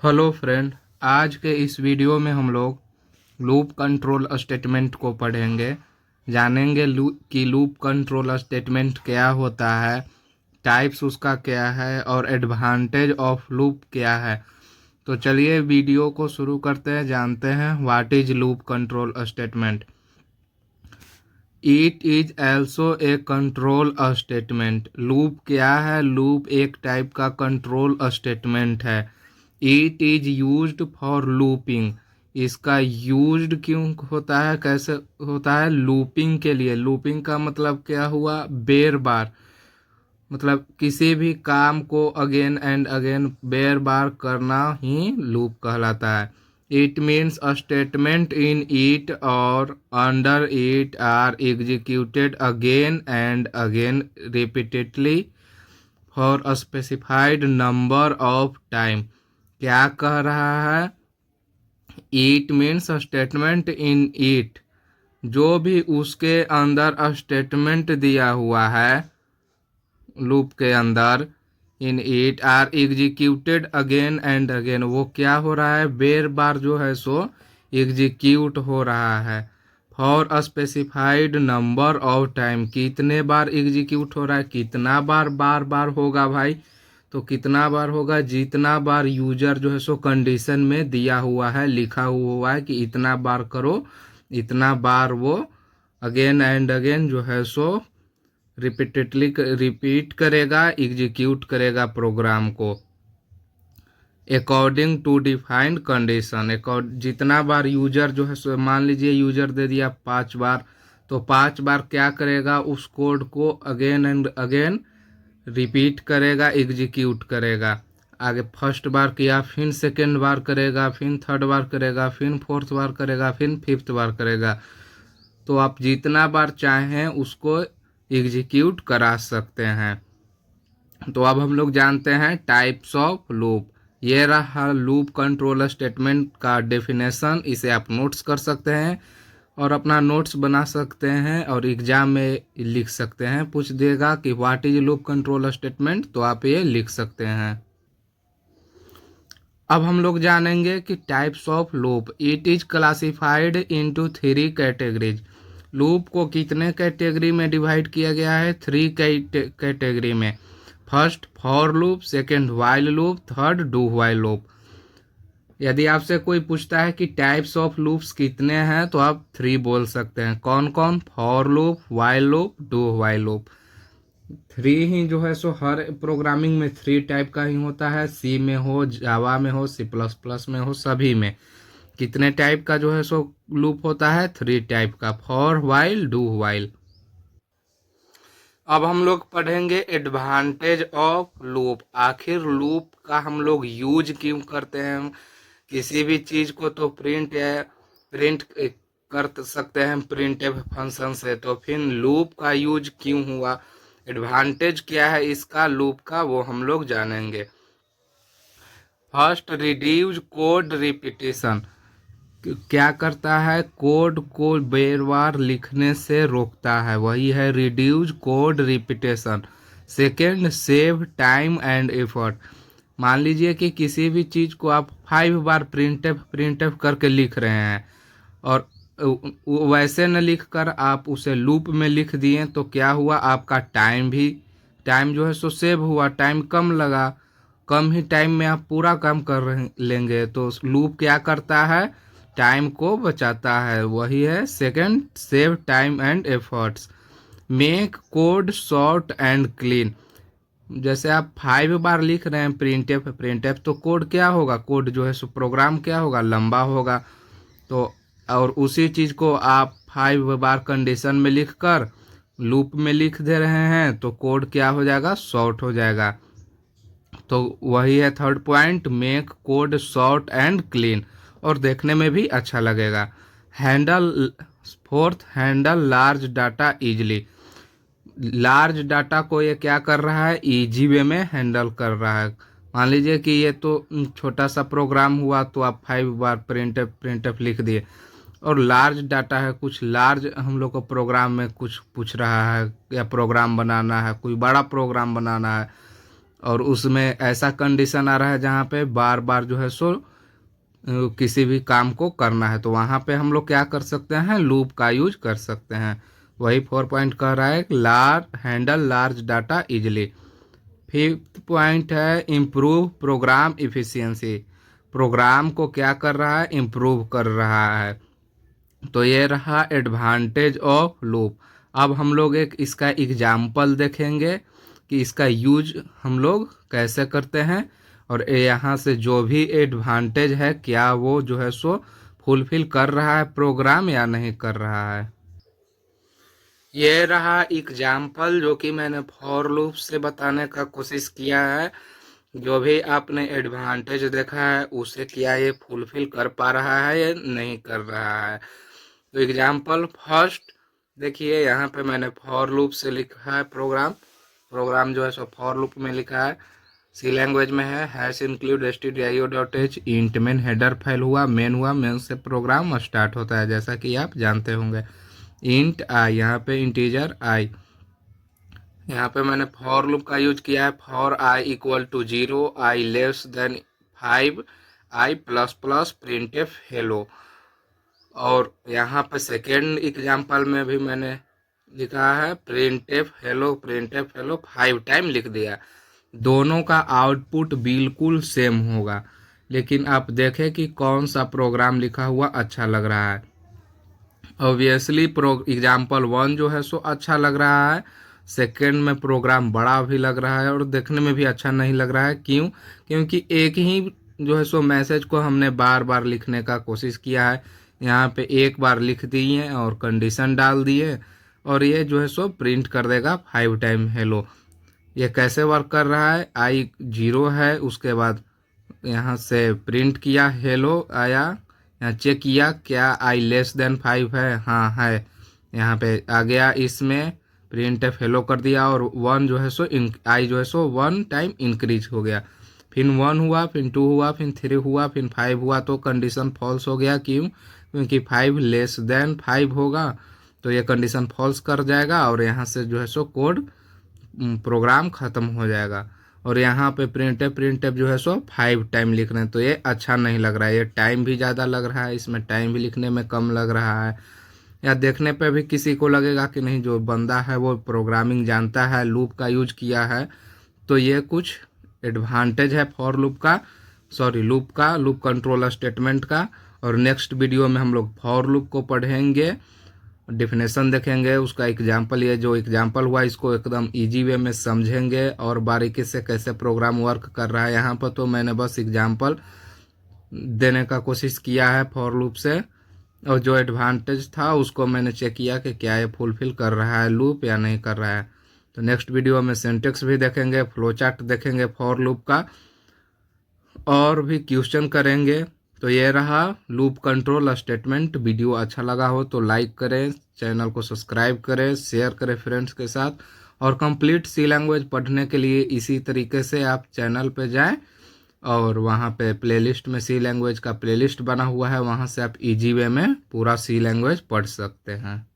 Hello friend, आज के इस वीडियो में हम लोग लूप कंट्रोल स्टेटमेंट को पढ़ेंगे। जानेंगे कि लूप कंट्रोल स्टेटमेंट क्या होता है, टाइप्स उसका क्या है और एडवांटेज ऑफ लूप क्या है। तो चलिए वीडियो को शुरू करते हैं, जानते हैं what is loop control statement. It is also A control statement. Loop क्या है? लूप एक टाइप का कंट्रोल स्टेटमेंट है। It is used for looping. इसका यूज्ड क्यों होता है, कैसे होता है? लूपिंग के लिए। लूपिंग का मतलब क्या हुआ? बेर बार, मतलब किसी भी काम को अगेन एंड अगेन बेर बार करना ही लूप कहलाता है। It means a statement in it और under it are executed again and again repeatedly for a specified number of time. क्या कह रहा है? It means statement in it, जो भी उसके अंदर स्टेटमेंट दिया हुआ है लूप के अंदर, in it are executed again and again. वो क्या हो रहा है? बेर बार जो है सो एग्जीक्यूट हो रहा है। For a specified number of time, कितने बार एग्जीक्यूट हो रहा है? कितना बार बार बार होगा भाई? तो कितना बार होगा? जितना बार यूजर जो है सो कंडीशन में दिया हुआ है, लिखा हुआ है कि इतना बार करो, इतना बार वो अगेन एंड अगेन जो है सो रिपीटेडली रिपीट करेगा, एग्जीक्यूट करेगा प्रोग्राम को अकॉर्डिंग टू डिफाइंड कंडीशन। जितना बार यूजर जो है सो, मान लीजिए यूजर दे दिया 5 बार, तो 5 बार क्या करेगा? उस कोड को अगेन एंड अगेन रिपीट करेगा, एग्जीक्यूट करेगा। आगे फर्स्ट बार किया, फिर सेकेंड बार करेगा, फिर थर्ड बार करेगा, फिर फोर्थ बार करेगा, फिर फिफ्थ बार करेगा। तो आप जितना बार चाहें उसको एग्जीक्यूट करा सकते हैं। तो अब हम लोग जानते हैं टाइप्स ऑफ लूप। ये रहा लूप कंट्रोल स्टेटमेंट का डेफिनेशन। इसे आप नोट्स कर सकते हैं और अपना नोट्स बना सकते हैं और एग्जाम में लिख सकते हैं। पूछ देगा कि what is loop control statement, तो आप ये लिख सकते हैं। अब हम लोग जानेंगे कि types of loop. It is classified into 3 categories. Loop को कितने कैटेगरी में डिवाइड किया गया है? 3 कैटेगरी में। First for loop, second while loop, third do while loop. यदि आपसे कोई पूछता है कि टाइप्स ऑफ लूप्स कितने हैं, तो आप 3 बोल सकते हैं। कौन कौन? For loop, while loop, do while loop. 3 ही जो है सो हर प्रोग्रामिंग में 3 टाइप का ही होता है। सी में हो, जावा में हो, C++ में हो, सभी में कितने टाइप का जो है सो लूप होता है? 3 टाइप का, फॉर, व्हाइल, डू व्हाइल। अब हम लोग पढ़ेंगे एडवांटेज ऑफ लूप। आखिर लूप का हम लोग यूज क्यों करते हैं? किसी भी चीज को तो प्रिंट कर सकते हैं प्रिंट फंक्शन से, तो फिर लूप का यूज क्यों हुआ? एडवांटेज क्या है इसका लूप का, वो हम लोग जानेंगे। First, reduce code repetition. क्या करता है? कोड को बेर बार लिखने से रोकता है, वही है reduce code repetition. Second, save time and effort. मान लीजिए कि किसी भी चीज़ को आप 5 बार प्रिंटफ करके लिख रहे हैं और वैसे न लिख कर आप उसे लूप में लिख दिए, तो क्या हुआ? आपका टाइम जो है सो सेव हुआ, टाइम कम लगा। कम ही टाइम में आप पूरा काम कर रहे लेंगे। तो लूप क्या करता है? टाइम को बचाता है, वही है second, save time and efforts. Make code short and clean. जैसे आप 5 बार लिख रहे हैं प्रिंटफ, तो कोड क्या होगा? कोड जो है सो प्रोग्राम क्या होगा? लंबा होगा। तो और उसी चीज़ को आप 5 बार कंडीशन में लिख कर लूप में लिख दे रहे हैं, तो कोड क्या हो जाएगा? शॉर्ट हो जाएगा। तो वही है third point, make code short and clean, और देखने में भी अच्छा लगेगा। Handle fourth, handle large data easily. Large data को ये क्या कर रहा है? इजी वे में हैंडल कर रहा है। मान लीजिए कि ये तो छोटा सा प्रोग्राम हुआ, तो आप 5 बार प्रिंटफ लिख दिए, और लार्ज डाटा है, कुछ लार्ज हम लोग को प्रोग्राम में कुछ पूछ रहा है या प्रोग्राम बनाना है, कोई बड़ा प्रोग्राम बनाना है, और उसमें ऐसा कंडीशन आ रहा है जहाँ पे बार बार जो है सो किसी भी काम को करना है, तो वहाँ पे हम लोग क्या कर सकते हैं, लूप का यूज कर सकते हैं। वही 4 पॉइंट कह रहा है handle large data easily. 5th point है इम्प्रूव प्रोग्राम इफिशियंसी। प्रोग्राम को क्या कर रहा है, इम्प्रूव कर रहा है। तो ये रहा एडवांटेज ऑफ लूप। अब हम लोग एक इसका एग्जाम्पल देखेंगे कि इसका यूज हम लोग कैसे करते हैं, और यहाँ से जो भी एडवांटेज है क्या वो जो है सो फुलफिल कर रहा है प्रोग्राम या नहीं कर रहा है। ये रहा एग्जाम्पल जो कि मैंने फॉर लूप से बताने का कोशिश किया है। जो भी आपने एडवांटेज देखा है उसे क्या ये फुलफिल कर पा रहा है या नहीं कर रहा है। तो एग्जाम्पल फर्स्ट देखिए, यहाँ पे मैंने फॉर लूप से लिखा है प्रोग्राम जो है सो फॉर लूप में लिखा है, सी लैंग्वेज में है। Hash include stdio.h int main header file हुआ, मेन से प्रोग्राम स्टार्ट होता है जैसा कि आप जानते होंगे। इंट आई, यहाँ पे इंटीजर आई, यहाँ पे मैंने फॉर लूप का यूज किया है। For I equal to 0, I less than 5, I plus plus print F hello. और यहाँ पे सेकेंड एग्जाम्पल में भी मैंने लिखा है प्रिंट एफ हेलो 5 टाइम लिख दिया। दोनों का आउटपुट बिल्कुल सेम होगा, लेकिन आप देखें कि कौन सा प्रोग्राम लिखा हुआ अच्छा लग रहा है। ऑब्वियसली एग्जाम्पल 1 जो है सो अच्छा लग रहा है, सेकेंड में प्रोग्राम बड़ा भी लग रहा है और देखने में भी अच्छा नहीं लग रहा है। क्यों? क्योंकि एक ही जो है सो मैसेज को हमने बार बार लिखने का कोशिश किया है। यहाँ पे एक बार लिख दिए और कंडीशन डाल दिए, और ये जो है सो प्रिंट कर देगा 5 टाइम हेलो। ये कैसे वर्क कर रहा है, आई 0 है, उसके बाद यहाँ से प्रिंट किया हेलो आया, यहाँ चेक किया क्या आई लेस देन 5 है, हाँ है, यहाँ पे आ गया, इसमें प्रिंट एफ हेलो कर दिया, और 1 जो है सो आई जो है सो 1 टाइम इंक्रीज हो गया। फिर 1 हुआ, फिर 2 हुआ, फिर 3 हुआ, फिर 5 हुआ, तो कंडीशन फॉल्स हो गया। क्यों? क्योंकि 5 लेस देन 5 होगा, तो ये कंडीशन फॉल्स कर जाएगा और यहाँ से जो है सो कोड प्रोग्राम ख़त्म हो जाएगा। और यहाँ पे प्रिंट एफ जो है सो 5 टाइम लिख रहे हैं, तो ये अच्छा नहीं लग रहा है। ये टाइम भी ज़्यादा लग रहा है, इसमें टाइम भी लिखने में कम लग रहा है। या देखने पे भी किसी को लगेगा कि नहीं, जो बंदा है वो प्रोग्रामिंग जानता है, लूप का यूज किया है। तो ये कुछ एडवांटेज है फॉर लूप का, लूप कंट्रोल स्टेटमेंट का। और नेक्स्ट वीडियो में हम लोग फॉर लूप को पढ़ेंगे, डेफिनेशन देखेंगे, उसका एग्जाम्पल, ये जो एग्जाम्पल हुआ इसको एकदम इजी वे में समझेंगे और बारीकी से कैसे प्रोग्राम वर्क कर रहा है। यहाँ पर तो मैंने बस एग्जाम्पल देने का कोशिश किया है फॉर लूप से, और जो एडवांटेज था उसको मैंने चेक किया कि क्या ये फुलफिल कर रहा है लूप या नहीं कर रहा है। तो नेक्स्ट वीडियो में सिंटेक्स भी देखेंगे, फ्लो चार्ट देखेंगे फॉर लूप का, और भी क्वेश्चन करेंगे। तो ये रहा लूप कंट्रोल स्टेटमेंट। वीडियो अच्छा लगा हो तो लाइक करें, चैनल को सब्सक्राइब करें, शेयर करें फ्रेंड्स के साथ। और कंप्लीट सी लैंग्वेज पढ़ने के लिए इसी तरीके से आप चैनल पे जाएं, और वहाँ पे प्लेलिस्ट में सी लैंग्वेज का प्लेलिस्ट बना हुआ है, वहाँ से आप इजी वे में पूरा सी लैंग्वेज पढ़ सकते हैं।